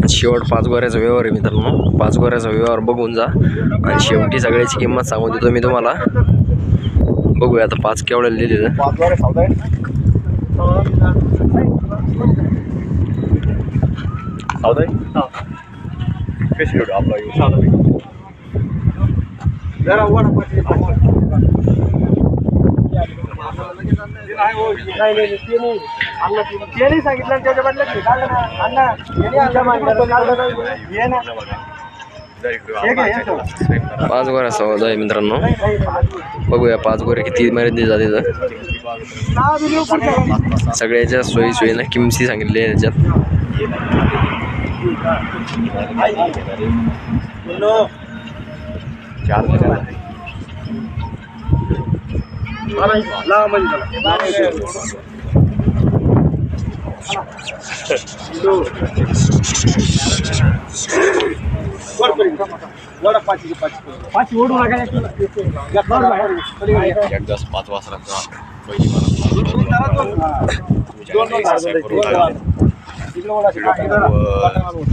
शेवट 5 गोऱ्याचा व्यवहार आहे मित्रांनो. 5 गोऱ्याचा व्यवहार बघून जा आणि शेवटी सगळ्याची किंमत सांगून देतो मी तुम्हाला. बघूया आता 5 केवढ्याला दिलेलं. 5 गोऱ्या सौदा आहे. सौदा आहे. कशी एवढं आपला सौदा जरा वर सांगितलं त्याच्या बदल्यात 5 गोऱ्या सौदा आहे मित्रांनो. बघूया 5 गोऱ्या किती मर्यादित जाते. सगळ्याच्या सोयीनं किमती सांगितले याच्यात. पाच ओढू नका. 5 वासरांचा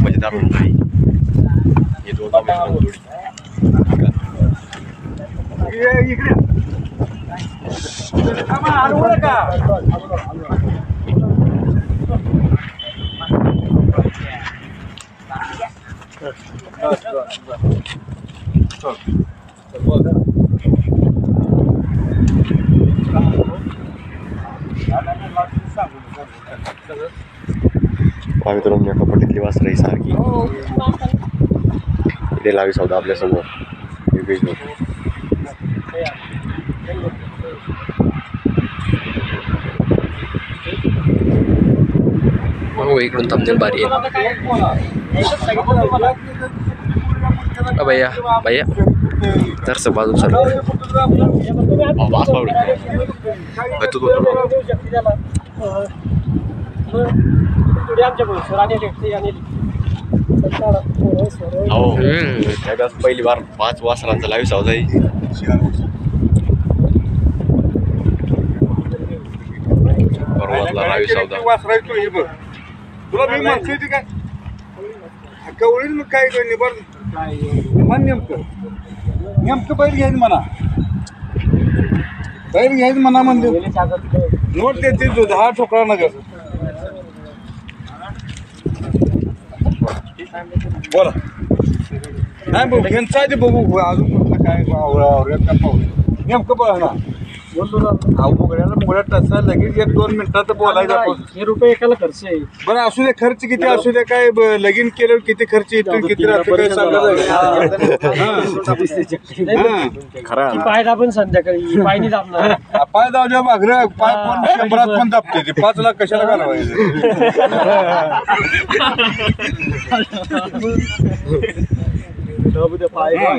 मजेदार नाही. हे इकडे मित्रांनो कपड्यातली वासरं सारखी इथे लावी सौदा आपल्यासमोर. इकडून थंबनेल भारी आहे. भैया भैया तर बाजू सर पहिली बार 5 वासरांचा लाईव्ह सौदा आहे. परवाला लाईव्ह सौदा तुला मी मागची होती काय कवळीच मग काय करणे बरं मन नेमकं बैल घ्यायचं म्हणा. बैल घ्यायचं म्हणा म्हणजे नोट देते 10 ठोकळा नगर. बोला नाही बघू यांचा आधी बघू अजून कुठलं काय पाहू नेमकं बघा ना. मुळात तसं लगेच 1-2 मिनिटात बोलायचं आपण. हे रुपये एकाला खर्च आहे. बरं असू दे खर्च किती असू दे काय लगीन केल्यावर किती खर्च येतो किती राहतो काय खरं पाय दाबून संध्याकाळी पाय नाही दाबणार. पाय जाऊ द्या मागं पाय पण 100 पण दाबते ते 5 लाख कशाला घालवायचं.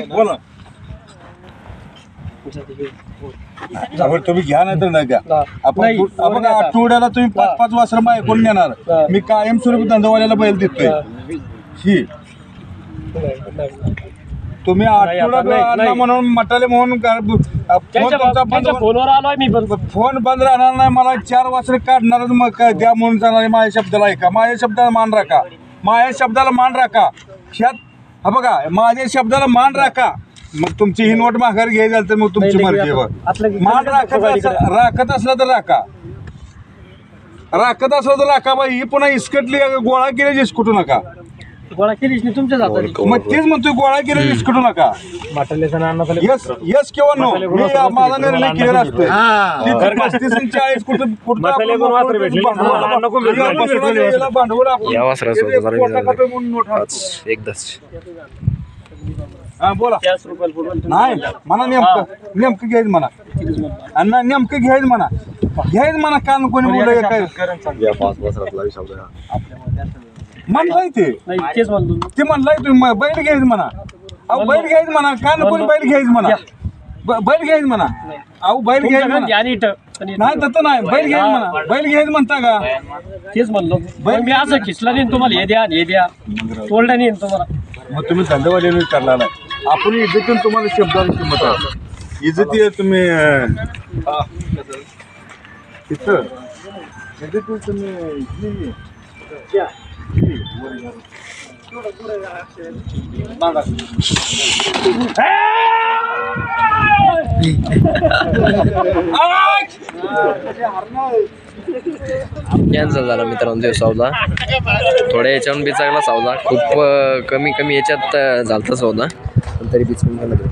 बोला तुम्ही घ्या नाही तर नाही द्या. आपण आठवड्याला तुम्ही 5-5 वासर माय कोण नेणार. मी कायमस्वरूपी धंदावाल्याला बैल देतोय. ही तुम्ही आठवडा म्हणून मटाले म्हणून फोनवर आलोय मी पण. फोन बंद राहणार नाही. मला 4 वासरे काढणारच मग द्या म्हणून जाणार. माझ्या शब्दाला ऐका. माझ्या शब्दाला मान राखा. माझ्या शब्दाला मान राखा. ह्यात हा बघा माझ्या शब्दाला मान राखा. मग तुमची ही नोट माघार घ्यायची झाली तर मग तुमची मर्जी. मान राखत असला तर राखा. राखत असला तर राखा बाई. ही पुन्हा इस्कटली गोळा केली इस्कटू नका. गोळा केलीच नाही तुमच्या जातात. मग तेच म्हणतोय गोळा केली इस्कटू नका. यस किंवा नो मी माझा निर्णय केलेला असतोय. 35-40 भांडवल बोला नाही म्हणा. नेमकं घ्यायचं म्हणा. आणि नेमकं घ्यायचं म्हणा. घ्यायचं म्हणा. कान कोणी बोललं काय म्हणलाय ते म्हणलाय तुम्ही बैल घ्यायचं म्हणा. अहो बैल घ्यायचं म्हणा. कान कोणी बैल घ्यायचं म्हणा. बैल घ्यायचं म्हणा. अहो बैल घ्यायचं म्हणा. नाही तसं नाही. बैल घ्यायचं म्हणा. बैल घ्यायचं म्हणता का. तेच म्हणलो बैल मी असं खिचला नाही तुम्हाला. हे द्या हे द्या तोडलं नाही तुम्हाला. मग तुम्ही धंदेवाल्याने करणार नाही. आपण इज्जतीन तुम्हाला शब्दाला किंमत आहे. इज्जती आहे तुम्ही तिथं कॅन्सल झाला मित्रांनो तो सौदा. थोड्या याच्यावरून बी चांगला सौदा, खूप कमी याच्यात झालता सौदा, पण तरी बी चांगला झाला.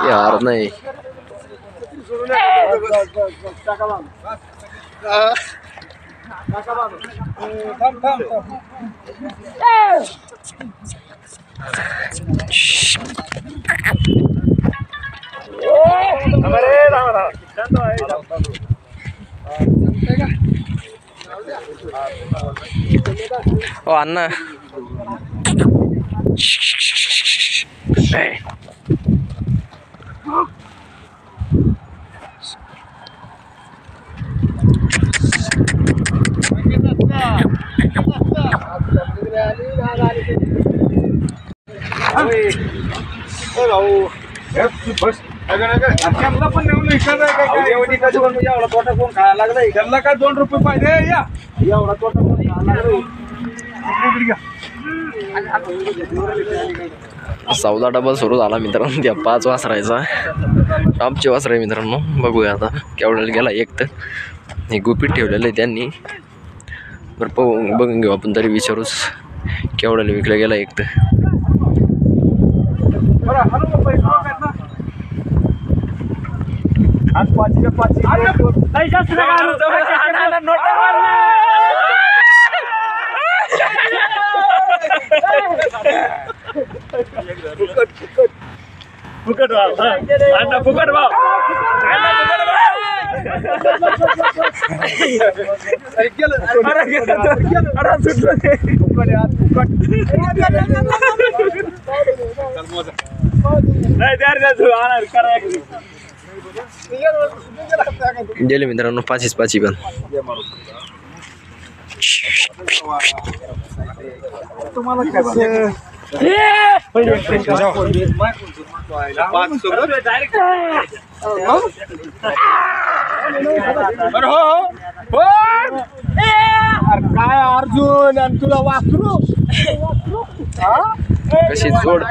यार नाही ओ अण्णा त्यांना काय 2 रुपये पाहिजे या एवढा तोटा सौदा डबल सुरू झाला मित्रांनो. त्या 5 वासरायचा टॉपचे वासर आहे मित्रांनो. बघूया आता केवढ्याला गेला. एक तर हे गुपित ठेवलेलं आहे त्यांनी, बरं बघून घेऊ आपण, तरी विचारूच केवढ्याला विकला गेला. एक तर फुकट भाव अण्णा, फुकट भाव गेले मित्रांनो. 5 पण काय अर्जुन आणि तुला वासरू कशी जोड.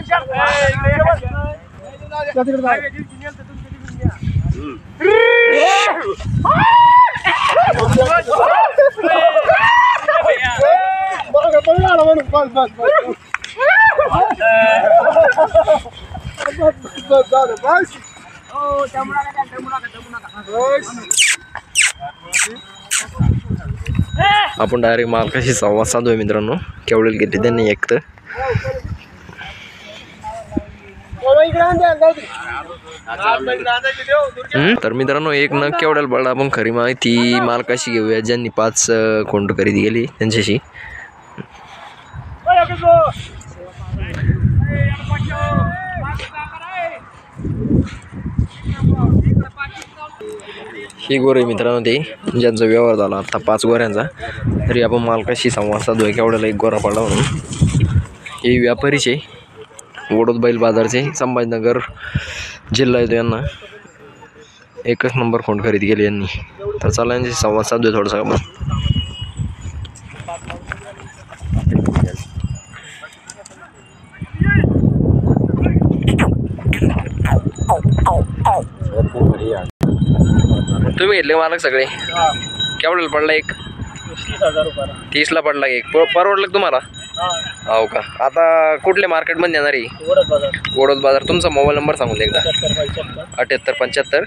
आपण डायरेक्ट मालकाशी संवाद साधूया मित्रांनो. केवढ्याला घेतली त्यांनी एक तर. तर मित्रांनो एक नग केवढ्याला पडला आपण खरी माहिती मालकाशी घेऊया, ज्यांनी 5 कोंड खरेदी केली त्यांच्याशी. ही गोरे मित्रांनो ते ज्यांचा व्यवहार झाला आता 5 गोऱ्यांचा. तरी आपण मालकाशी संवाद साधूया केवढ्याला एक गोरा पडला म्हणून. हे व्यापारीचे वडोद बैल बाजारचे, संभाजीनगर जिल्हा येतो यांना. 1 नंबर खोंड खरेदी केली यांनी. तर चला यांच्याशी संवाद साधूया थोडासा आपण. तुम्ही घेतले मालक सगळे केवढ्याला पडला एक? 30ला पडला एक. परवडलं तुम्हाला? हो का. आता कुठल्या मार्केटमध्ये येणार आहे? वडोद बाजार. तुमचा मोबाईल नंबर सांगून एकदा. 78 75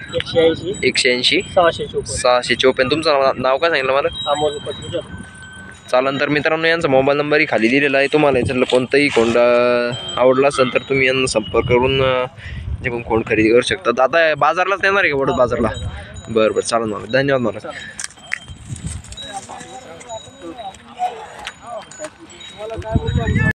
180 654. तुमचं नाव काय सांगितलं मला? चालन. तर मित्रांनो यांचा मोबाईल नंबरही खाली दिलेला आहे. तुम्हाला याच्यातलं कोणतंही कोंड आवडला असेल तर तुम्ही यांना संपर्क करून जे पण कोंड खरेदी करू शकता. आता बाजारलाच येणार आहे का वडोद बाजारला? बरं चालेल मला. धन्यवाद मला.